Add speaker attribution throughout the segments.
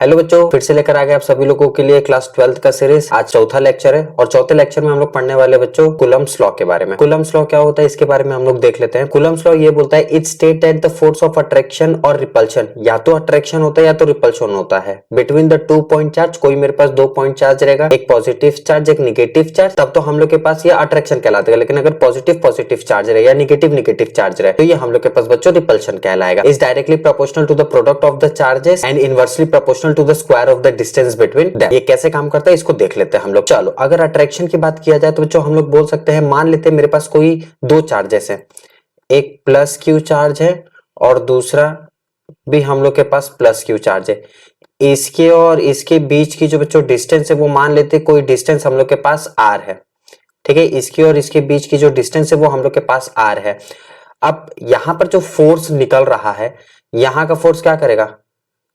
Speaker 1: Hello बच्चों, फिर से लेकर आ गए आप सभी लोगों के लिए क्लास 12th का सीरीज। आज चौथा लेक्चर है और चौथे लेक्चर में हम लोग पढ़ने वाले बच्चों कूलम्ब्स लॉ के बारे में। कूलम्ब्स लॉ क्या होता है इसके बारे में हम लोग देख लेते हैं। कूलम्ब्स लॉ ये बोलता है it state that the force of attraction और रिपल्शन, या तो अट्रैक्शन होता है या तो रिपल्शन होता है, बिटवीन द 2 पॉइंट चार्ज। कोई मेरे पास 2 पॉइंट चार्ज रहेगा, एक पॉजिटिव चार्ज एक निगेटिव चार्ज, तब तो हम लोग के पास ये अट्रैक्शन कहलाता है। लेकिन अगर पॉजिटिव पॉजिटिव चार्ज रहे या निगेटिव निगेटिव चार्ज रहे तो ये हम लोग के पास बच्चों रिपल्शन कहलाएगा। Is directly proportional to the product of the charges and inversely proportional to the square of the distance between them. ये कैसे काम करता है इसको देख लेते हैं हम लोग। चलो, अगर अट्रैक्शन की बात किया जाए तो बच्चों हम लोग बोल सकते हैं, मान लेते हैं मेरे पास कोई दो चार्जेस हैं, एक प्लस क्यू चार्ज है और दूसरा भी हम लोग के पास प्लस क्यू चार्ज है। इसके और इसके बीच की जो बच्चों डिस्टेंस है वो मान लेते हैं कोई डिस्टेंस हम लोग के पास आर है। ठीक है, इसके और इसके बीच की जो डिस्टेंस है वो हम लोग के पास आर है। अब यहां पर जो फोर्स निकल रहा है, यहां का फोर्स क्या करेगा,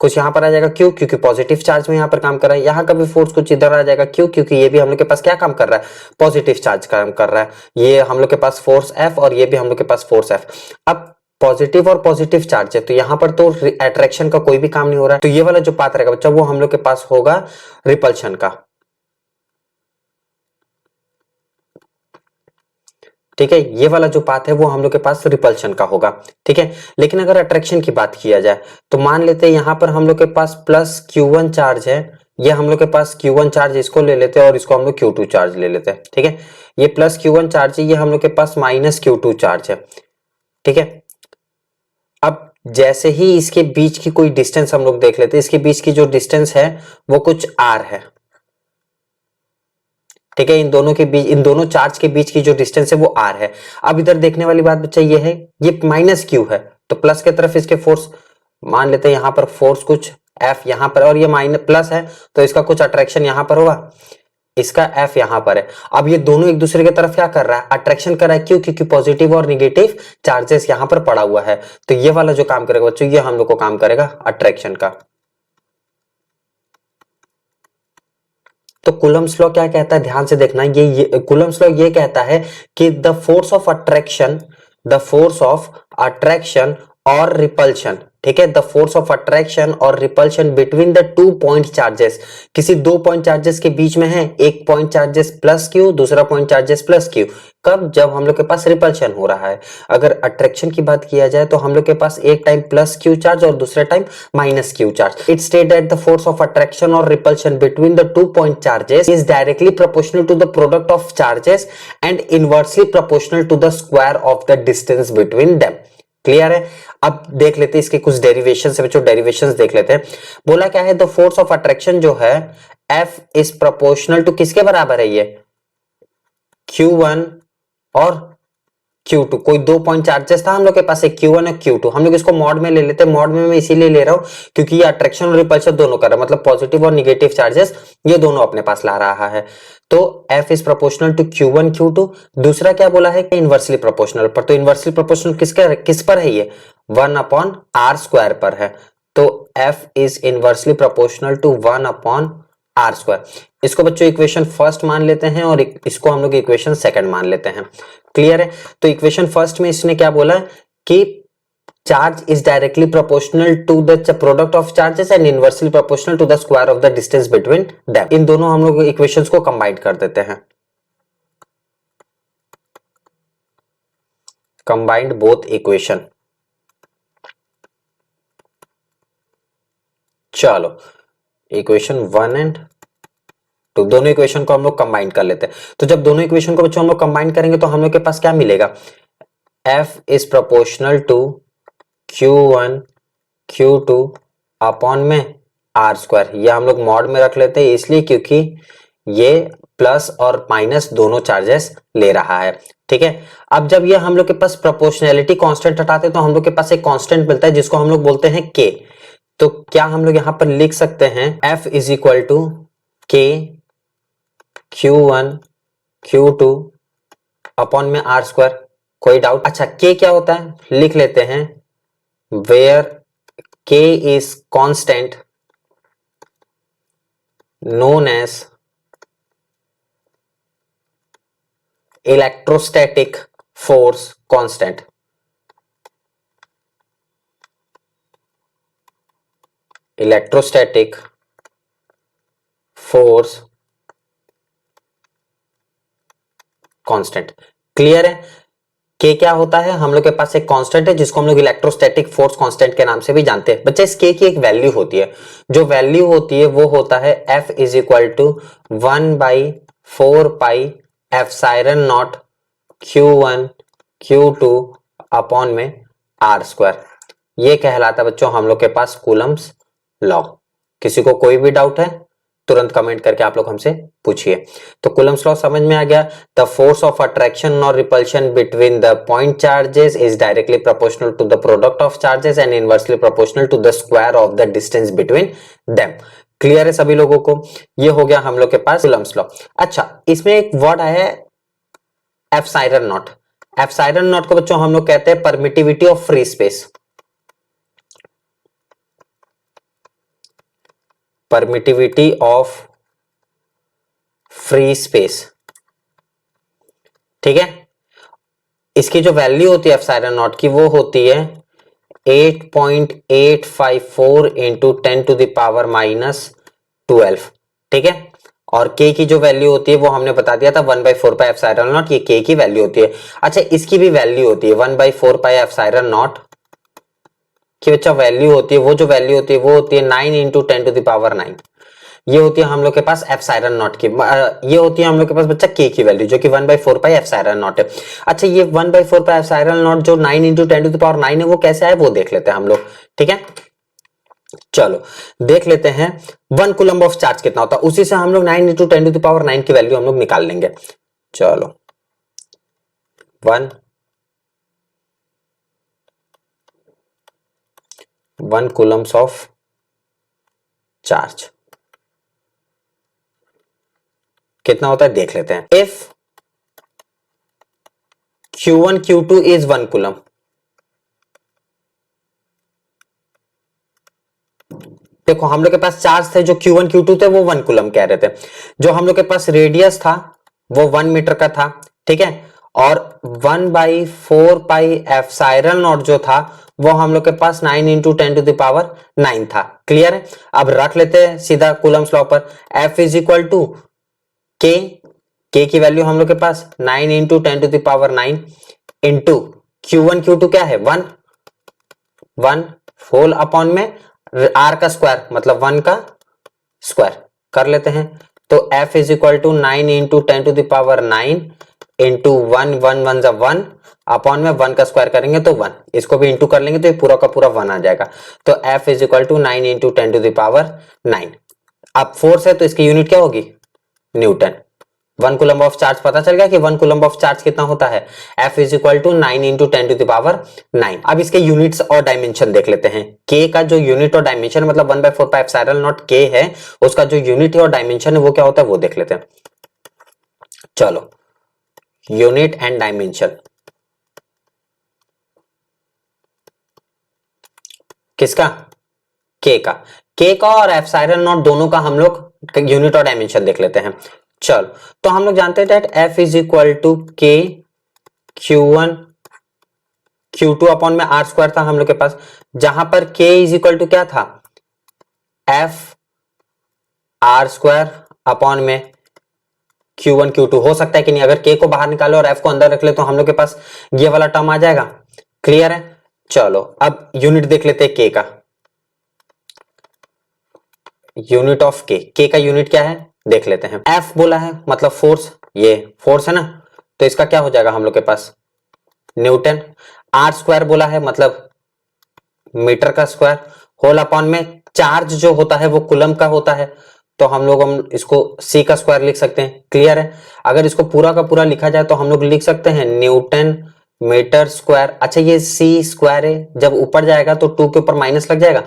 Speaker 1: कुछ यहां पर आ जाएगा क्यों, क्योंकि पॉजिटिव चार्ज में यहां पर काम कर रहा है। यहां का भी फोर्स कुछ इधर आ जाएगा क्यों, क्योंकि ये भी हम लोग के पास क्या काम कर रहा है, पॉजिटिव चार्ज काम कर रहा है। ये हम लोग के पास फोर्स एफ और ये भी हम लोग के पास फोर्स एफ। अब पॉजिटिव और पॉजिटिव चार्ज है तो यहां पर तो अट्रैक्शन का कोई भी काम नहीं हो रहा है, तो ये वाला जो पाथ रहेगा बच्चा वो हम लोग के पास होगा रिपल्शन का। ठीक है, ये वाला जो पाथ है वो हम लोग के पास रिपल्शन का होगा। ठीक है, लेकिन अगर अट्रैक्शन की बात किया जाए तो मान लेते हैं यहां पर हम लोग के पास प्लस Q1 चार्ज है, ये हम लोग के पास Q1 चार्ज इसको ले लेते हैं और इसको हम लोग Q2 चार्ज ले लेते हैं। ठीक है, ये प्लस Q1 चार्ज है, ये हम लोग के पास माइनस Q2 चार्ज है। ठीक है, अब जैसे ही इसके बीच की कोई डिस्टेंस हम लोग देख लेते हैं, इसके बीच की जो डिस्टेंस है वो कुछ R है। ठीक है, इन दोनों के बीच, इन दोनों चार्ज के बीच की जो डिस्टेंस है वो आर है। अब इधर देखने वाली बात बच्चा ये है, ये माइनस क्यू है तो प्लस के तरफ इसके फोर्स मान लेते हैं, यहां पर फोर्स कुछ एफ यहां पर, और ये माइनस प्लस है तो इसका कुछ अट्रैक्शन यहां पर होगा, इसका एफ यहां पर है। अब ये दोनों एक दूसरे की तरफ क्या कर रहा है, अट्रैक्शन कर रहा है। क्यों, क्योंकि पॉजिटिव और निगेटिव चार्जेस यहां पर पड़ा हुआ है। तो ये वाला जो काम करेगा बच्चों, ये हम लोग को काम करेगा अट्रैक्शन का। तो कूलम्ब्स लॉ क्या कहता है, ध्यान से देखना। ये कूलम्ब्स लॉ ये कहता है कि the force of attraction, the force of attraction और रिपल्शन, ठीक है, द फोर्स ऑफ अट्रैक्शन और repulsion between the 2 point charges, किसी 2 पॉइंट चार्जेस के बीच में है, एक पॉइंट चार्जेस प्लस क्यू, दूसरा पॉइंट चार्जेस प्लस क्यू। कब, जब हम लोग के पास रिपल्शन हो रहा है। अगर अट्रैक्शन की बात किया जाए तो हम लोग के पास एक टाइम प्लस क्यू चार्ज और दूसरे time minus Q charge. It state that the force of attraction और repulsion between the 2 point charges is directly proportional to the product of charges and inversely proportional to the square of the distance between them. Clear है। अब देख लेते हैं इसके कुछ derivation से बच्चों, डेरिवेशन देख लेते हैं। बोला क्या है, द फोर्स ऑफ अट्रैक्शन जो है F इज प्रोपोर्शनल टू किसके बराबर है, ये Q1 और Q2। कोई 2 पॉइंट चार्जेस था हम लोग के पास, एक Q1 और Q2। हम लोग इसको मॉड में ले लेते हैं। मॉड में मैं इसीलिए ले रहा हूं क्योंकि ये अट्रैक्शन और रिपल्शन दोनों कर रहा है, मतलब पॉजिटिव और निगेटिव चार्जेस ये दोनों अपने पास ला रहा है। तो F is proportional to Q1 Q2। दूसरा क्या बोला है, इनवर्सली प्रोपोर्शनल पर। तो इनवर्सली प्रोपोर्शनल किस पर है, ये 1/r² पर है। तो F is inversely proportional to 1/r²। इसको बच्चों इक्वेशन फर्स्ट मान लेते हैं और इसको हम लोग इक्वेशन सेकंड मान लेते हैं। क्लियर है। तो इक्वेशन फर्स्ट में इसने क्या बोला कि charge is directly proportional to the product of charges and inversely proportional to the square of the distance between them. इन दोनों हम लोग इक्वेशंस को कंबाइन कर देते हैं, कंबाइंड बोथ इक्वेशन। चलो, इक्वेशन 1 एंड 2 दोनों इक्वेशन को हम लोग कंबाइन कर लेते हैं। तो जब दोनों इक्वेशन को बच्चों हम लोग कंबाइन करेंगे तो हम लोग के पास क्या मिलेगा, F is proportional to Q1 Q2 upon में R²। ये हम लोग मॉड में रख लेते हैं इसलिए क्योंकि ये प्लस और माइनस दोनों चार्जेस ले रहा है। ठीक है, अब जब ये हम लोग के पास प्रोपोर्शनैलिटी कांस्टेंट हटाते हैं तो हम लोग के पास एक कांस्टेंट मिलता है जिसको हम लोग बोलते हैं K। तो क्या हम लोग यहां पर लिख सकते हैं, F is equal to K Q1 Q2 upon में R²। कोई डाउट? अच्छा, K क्या होता है लिख लेते हैं, where K is constant known as electrostatic force constant। electrostatic force constant. Clear है? के क्या होता है? हम लोग के पास एक कांस्टेंट है जिसको हम लोग इलेक्ट्रोस्टैटिक फोर्स कांस्टेंट के नाम से भी जानते हैं। बच्चे इस के की एक वैल्यू होती है, जो वैल्यू होती है वो होता है F is equal to 1/4 pi epsilon naught Q1 Q2 upon में R स्क्वायर। ये कहलाता है बच्चों हम लोग के पास कूलम्स लॉ। किसी को कोई भी डाउट है तुरंत कमेंट करके आप लोग हमसे पूछिए। तो कूलम्स लॉ समझ में आ गया। द फोर्स ऑफ अट्रैक्शन और repulsion between the point charges is directly proportional to the product of charges and inversely proportional to the square of the distance between them. Clear है सभी लोगों को? ये हो गया हम लोग के पास कूलम्स लॉ। अच्छा, इसमें एक वर्ड आया है एप्सिलॉन नॉट। एप्सिलॉन नॉट को बच्चों हम लोग कहते हैं permittivity of free space. Permittivity of free space, ठीक है। इसकी जो वैल्यू होती है एप्सिलॉन नॉट की वो होती है 8.854 इंटू 10⁻⁻12, ठीक है। और के की जो वैल्यू होती है वो हमने बता दिया था 1/4 पाई एप्सिलॉन नॉट, ये के की वैल्यू होती है। अच्छा, इसकी भी वैल्यू होती है 1/4 पाई एप्सिलॉन नॉट की बच्चा वैल्यू होती है, वो जो वैल्यू होती है वो होती है 9 इंटू 10⁻⁹। ये होती है हम लोग के पास एप्सिलॉन नॉट की। ये होती है हम लोग के पास बच्चा के की वैल्यू जो कि 1/4 पाई एप्सिलॉन नॉट है। अच्छा, ये 1/4 पाई एप्सिलॉन नॉट जो 9 इंटू 10⁻⁹ है वो कैसे आए वो देख लेते हैं हम लोग, ठीक है। चलो देख लेते हैं 1 कूलम्ब ऑफ चार्ज कितना होता है, उसी से हम लोग 9 इंटू 10⁻⁹ की वैल्यू हम लोग निकाल लेंगे। चलो 1 कूलम्स ऑफ चार्ज कितना होता है देख लेते हैं। If Q1 Q2 is 1 coulomb, देखो हम लोग के पास चार्ज थे जो Q1 Q2 थे वो 1 कूलम कह रहे थे। जो हम लोग के पास रेडियस था वो 1 मीटर का था, ठीक है। और 1/4 पाई एप्सिलॉन नॉट जो था वो हम लोग के पास 9 इंटू 10⁻⁹ था। क्लियर है? अब रख लेते हैं सीधा कूलम्स लॉ पर। F इज इक्वल टू के की वैल्यू हम लोग के पास 9 इंटू 10⁻⁹ इंटू Q1 Q2 क्या है 1 होल अपॉन में R का स्क्वायर मतलब 1 का स्क्वायर कर लेते हैं। तो F is equal to 9 into 10⁻⁹ into 1 upon में 1 का स्क्वायर करेंगे तो 1, इसको भी इंटू कर लेंगे तो ये पूरा का पूरा 1 आ जाएगा। तो F is equal to 9 into 10⁻⁹। अब फोर्स है तो इसकी यूनिट क्या होगी न्यूटन। 1 कूलम्ब ऑफ चार्ज पता चल गया कि 1 कूलम्ब ऑफ चार्ज कितना होता है, F is equal to 9 into 10⁻⁹। अब इसके यूनिट्स और डायमेंशन देख लेते हैं। K का जो यूनिट और डायमेंशन मतलब 1/4 पाई एप्सिलॉन नॉट K है, उसका जो यूनिट है और डायमेंशन है वो क्या होता है वो देख लेते हैं। चलो यूनिट एंड डायमेंशन किसका, K का और एप्सिलॉन नॉट दोनों का हम लोग यूनिट और डायमेंशन देख लेते हैं। चलो तो हम लोग जानते हैं that F is equal to K Q1 Q2 upon में R स्क्वायर था हम लोग के पास, जहां पर K इज इक्वल टू क्या था F R स्क्वायर अपॉन में Q1 Q2। हो सकता है कि नहीं, अगर K को बाहर निकालो और F को अंदर रख ले तो हम लोग के पास ये वाला टर्म आ जाएगा। क्लियर है? चलो अब यूनिट देख लेते हैं K का। यूनिट ऑफ K का यूनिट क्या है देख लेते हैं। F बोला है मतलब फोर्स, ये फोर्स है ना, तो इसका क्या हो जाएगा हम लोग के पास न्यूटन। R स्क्वायर बोला है मतलब मीटर का स्क्वायर, होल अपॉन में चार्ज जो होता है वो कूलम का होता है, तो हम इसको C का स्क्वायर लिख सकते हैं। क्लियर है? अगर इसको पूरा का पूरा लिखा जाए तो हम लोग लिख सकते हैं न्यूटन मीटर स्क्वायर। अच्छा, ये C स्क्वायर है, जब ऊपर जाएगा तो 2 के ऊपर माइनस लग जाएगा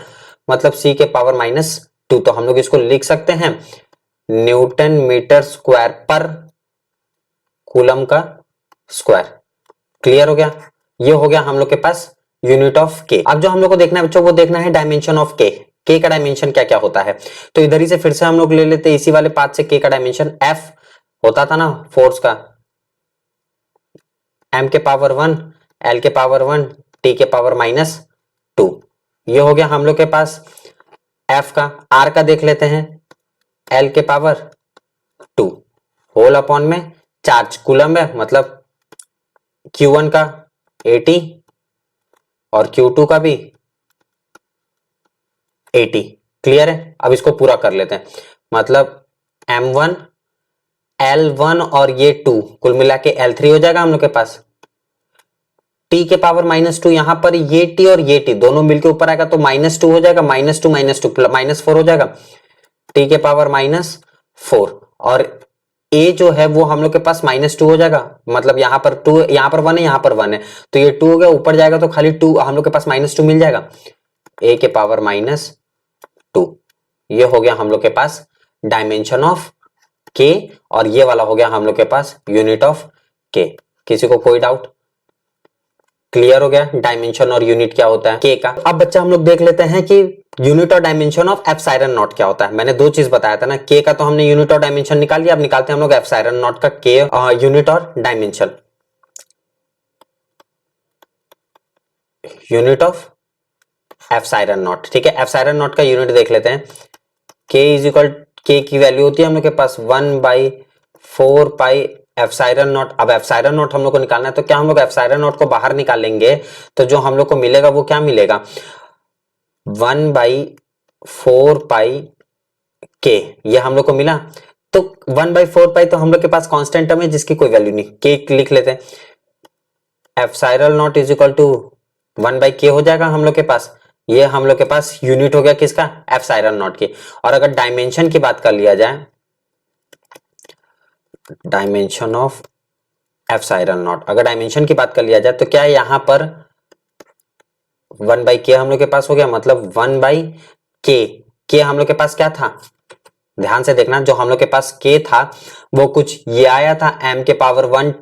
Speaker 1: मतलब C के पावर -2, तो हम लोग इसको लिख सकते हैं न्यूटन मीटर स्क्वायर पर कूलम का स्क्वायर। क्लियर हो गया? ये हो गया हम लोग के पास यूनिट ऑफ K। अब जो हम लोग को देखना है बच्चों वो देखना है डायमेंशन ऑफ K का डायमेंशन क्या क्या होता है। तो इधर ही से फिर से हम लोग ले लेते हैं इसी वाले पाथ से। K का डायमेंशन F होता था ना फोर्स का, M के पावर 1 L के पावर 1 T के पावर -2। ये हो गया हम लोग के पास F का। R का देख लेते हैं, L के पावर 2 होल अपॉन में चार्ज कूलम है, मतलब Q1 का 80 और Q2 का भी 80। क्लियर है? अब इसको पूरा कर लेते हैं, मतलब M1 L1 और ये 2 कुल मिला के L3 हो जाएगा हम लोग के पास। T के पावर -2, यहां पर ये T और ये T दोनों मिलके ऊपर आएगा तो -2 हो जाएगा, -2 -2 -4 हो जाएगा, T के पावर -4। और A जो है वो हम लोग के पास -2 हो जाएगा, मतलब यहाँ पर 2, यहाँ पर 1 है, यहाँ पर 1 है, तो ये 2 हो गया, ऊपर जाएगा तो खाली 2 हम लोग के पास -2 मिल जाएगा, A के पावर -2। ये हो गया हम लोग के पास डायमेंशन ऑफ K, और ये वाला हो गया हम लोग के पास यूनिट ऑफ K। किसी को कोई डाउट? क्लियर हो गया डायमेंशन और यूनिट क्या होता है K का। अब बच्चा हम लोग देख लेते हैं कि यूनिट और डायमेंशन ऑफ एप्सिलॉन नॉट क्या होता है। मैंने दो चीज बताया था ना, K का तो हमने यूनिट और डायमेंशन निकाल लिया, अब निकालते हैं हम लोग एप्सिलॉन नॉट का K यूनिट और dimension. Unit of epsilon not, ठीक है, एप्सिलॉन नॉट का यूनिट देख लेते हैं। K इज इक्वल, K की वैल्यू होती है हम लोग के पास 1/4 पाई एप्सिलॉन नॉट। अब एप्सिलॉन नॉट हम लोग को निकालना है, तो क्या हम लोग एप्सिलॉन नॉट को बाहर निकालेंगे तो जो हम लोग को मिलेगा वो क्या मिलेगा, 1/4 पाई K, ये हम लोग को मिला। तो 1/4 पाई तो हम लोग के पास कांस्टेंट टर्म है जिसकी कोई वैल्यू नहीं, K लिख लेते हैं। Epsilon naught is equal to 1/K हो जाएगा हम लोग के पास। ये हम लोग के पास यूनिट हो गया किसका, एप्सिलॉन नॉट की। और अगर डायमेंशन की बात कर लिया जाए, डायमेंशन ऑफ एप्सिलॉन नॉट, अगर डायमेंशन की बात कर लिया जाए तो क्या है, यहां पर 1/K हम लोग के पास हो गया, मतलब 1/K। K हम लोग के पास क्या था, ध्यान से देखना, जो हम लोग के पास K था वो कुछ ये आया था, M के पावर 1,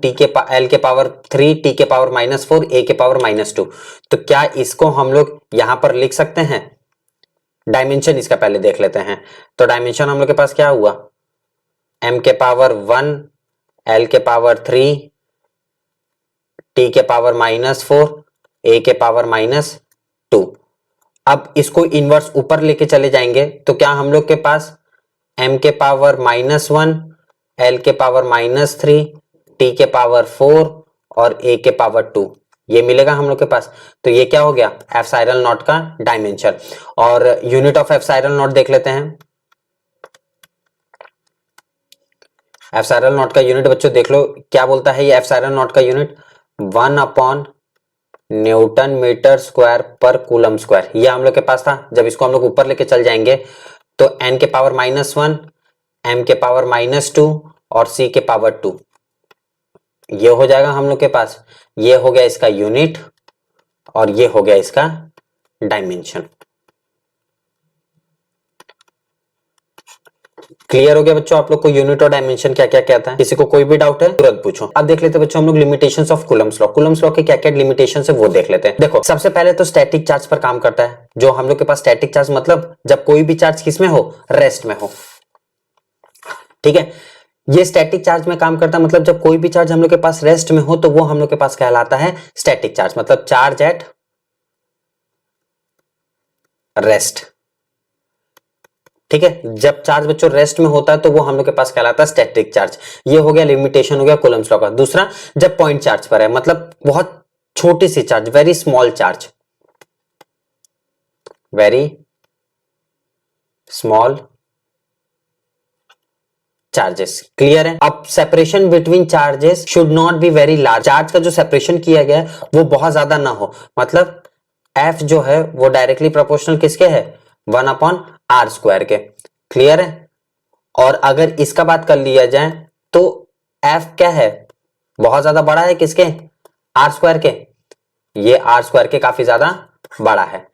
Speaker 1: L के पावर 3, T के पावर -4, A के पावर -2। तो क्या इसको हम लोग यहां पर लिख सकते हैं? डायमेंशन इसका पहले देख लेते हैं। तो डायमेंशन हम लोग के पास क्या हुआ, M के पावर 1, L के पावर 3, T के पावर -4, A के पावर -2। अब इसको इनवर्स ऊपर लेके चले जाएंगे तो क्या हम लोग के पास M के पावर -1, L के पावर -3, T के पावर 4 और A के पावर 2, ये मिलेगा हम लोग के पास। तो ये क्या हो गया, एप्सिलॉन नॉट का डायमेंशन। और यूनिट ऑफ एप्सिलॉन नॉट देख लेते हैं। एप्सिलॉन नॉट का यूनिट बच्चों देख लो क्या बोलता है, ये एप्सिलॉन नॉट का यूनिट 1/न्यूटन मीटर स्क्वायर पर कूलम स्क्वायर, ये हम लोग के पास था। जब इसको हम लोग ऊपर लेके चल जाएंगे तो n के पावर -1, m के पावर -2 और c के पावर 2, ये हो जाएगा हम लोग के पास। ये हो गया इसका यूनिट और ये हो गया इसका डायमेंशन। क्लियर हो गया बच्चों आप लोग को यूनिट और डायमेंशन क्या क्या कहता है? किसी को कोई भी डाउट है तुरंत पूछो। अब देख लेते हैं बच्चों हम लोग limitations of Coulomb's law. Coulomb's law के क्या क्या लिमिटेशंस है वो देख लेते हैं। देखो सबसे पहले तो स्टैटिक चार्ज पर काम करता है। जो हम लोग के पास स्टैटिक चार्ज मतलब जब कोई भी चार्ज किस में हो, रेस्ट में हो, ठीक है। ये स्टैटिक चार्ज में काम करता है, मतलब जब कोई भी चार्ज हम लोग के पास रेस्ट में हो तो वो हम लोग के पास कहलाता है स्टैटिक चार्ज, मतलब चार्ज एट रेस्ट, ठीक है। जब चार्ज बच्चों रेस्ट में होता है तो वो हम लोग के पास कहलाता है स्टैटिक चार्ज। ये हो गया लिमिटेशन, हो गया कूलम्स लॉ का। दूसरा, जब पॉइंट चार्ज पर है, मतलब बहुत छोटी सी charge, very small charge, very small charges. Clear है? अब separation between charges should not be very large. Charge का जो सेपरेशन किया गया है वो बहुत ज्यादा ना हो, मतलब F जो है वो डायरेक्टली प्रोपोर्शनल किसके है, 1/r² के। क्लियर है? और अगर इसका बात कर लिया जाए तो F क्या है, बहुत ज्यादा बड़ा है किसके, r² के। ये r² के काफी ज्यादा बड़ा है।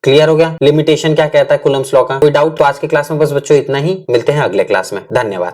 Speaker 1: क्लियर हो गया? लिमिटेशन क्या कहता है कूलम्स लॉ का? कोई डाउट? तो आज की क्लास में बस बच्चों इतना ही, मिलते हैं अगले क्लास में। धन्यवाद।